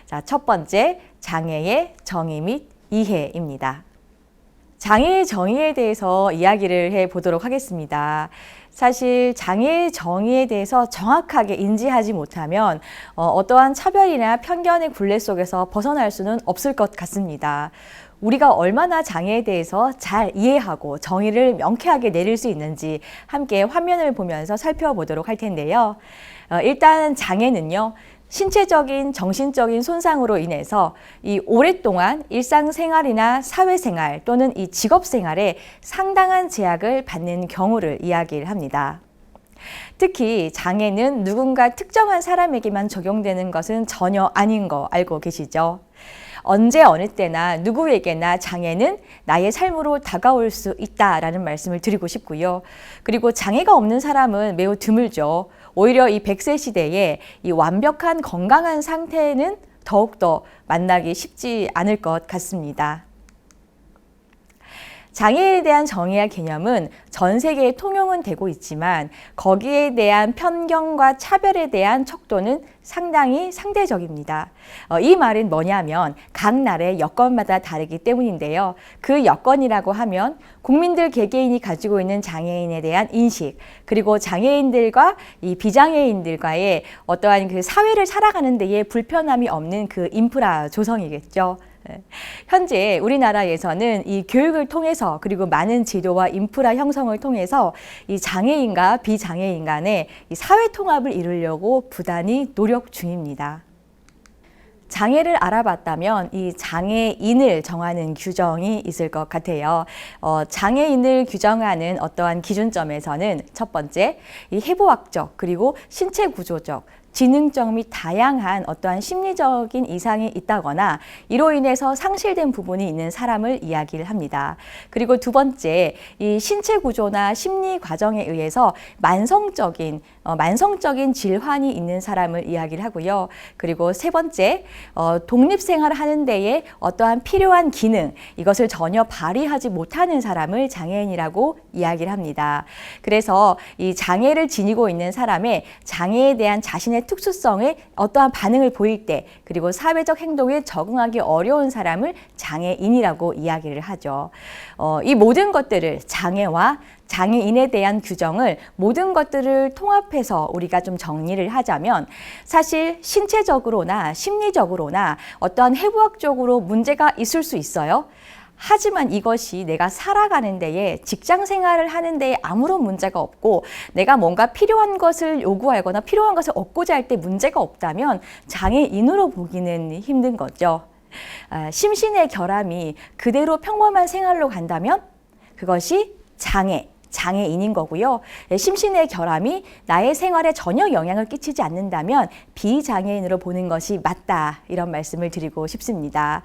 자, 첫 번째, 장애의 정의 및 이해입니다. 장애의 정의에 대해서 이야기를 해보도록 하겠습니다. 사실 장애의 정의에 대해서 정확하게 인지하지 못하면 어떠한 차별이나 편견의 굴레 속에서 벗어날 수는 없을 것 같습니다. 우리가 얼마나 장애에 대해서 잘 이해하고 정의를 명쾌하게 내릴 수 있는지 함께 화면을 보면서 살펴보도록 할 텐데요. 일단 장애는요, 신체적인, 정신적인 손상으로 인해서 이 오랫동안 일상생활이나 사회생활 또는 이 직업생활에 상당한 제약을 받는 경우를 이야기를 합니다. 특히 장애는 누군가 특정한 사람에게만 적용되는 것은 전혀 아닌 거 알고 계시죠? 언제 어느 때나 누구에게나 장애는 나의 삶으로 다가올 수 있다라는 말씀을 드리고 싶고요. 그리고 장애가 없는 사람은 매우 드물죠. 오히려 이 100세 시대에 이 완벽한 건강한 상태는 더욱더 만나기 쉽지 않을 것 같습니다. 장애에 대한 정의와 개념은 전 세계에 통용은 되고 있지만 거기에 대한 편견과 차별에 대한 척도는 상당히 상대적입니다. 이 말은 뭐냐면 각 나라의 여건마다 다르기 때문인데요. 그 여건이라고 하면 국민들 개개인이 가지고 있는 장애인에 대한 인식, 그리고 장애인들과 이 비장애인들과의 어떠한 그 사회를 살아가는 데에 불편함이 없는 그 인프라 조성이겠죠. 현재 우리나라에서는 이 교육을 통해서 그리고 많은 지도와 인프라 형성을 통해서 이 장애인과 비장애인 간의 이 사회 통합을 이루려고 부단히 노력 중입니다. 장애를 알아봤다면 이 장애인을 정하는 규정이 있을 것 같아요. 장애인을 규정하는 어떠한 기준점에서는 첫 번째, 이 해부학적 그리고 신체 구조적, 지능적 및 다양한 어떠한 심리적인 이상이 있다거나 이로 인해서 상실된 부분이 있는 사람을 이야기를 합니다. 그리고 두 번째, 이 신체 구조나 심리 과정에 의해서 만성적인 질환이 있는 사람을 이야기를 하고요. 그리고 세 번째, 독립생활을 하는 데에 어떠한 필요한 기능, 이것을 전혀 발휘하지 못하는 사람을 장애인이라고 이야기를 합니다. 그래서 이 장애를 지니고 있는 사람의 장애에 대한 자신의 특수성에 어떠한 반응을 보일 때, 그리고 사회적 행동에 적응하기 어려운 사람을 장애인이라고 이야기를 하죠. 이 모든 것들을 장애와 장애인에 대한 규정을 모든 것들을 통합해서 우리가 좀 정리를 하자면 사실 신체적으로나 심리적으로나 어떠한 해부학적으로 문제가 있을 수 있어요. 하지만 이것이 내가 살아가는 데에 직장 생활을 하는 데에 아무런 문제가 없고 내가 뭔가 필요한 것을 요구하거나 필요한 것을 얻고자 할 때 문제가 없다면 장애인으로 보기는 힘든 거죠. 심신의 결함이 그대로 평범한 생활로 간다면 그것이 장애인인 거고요. 심신의 결함이 나의 생활에 전혀 영향을 끼치지 않는다면 비장애인으로 보는 것이 맞다, 이런 말씀을 드리고 싶습니다.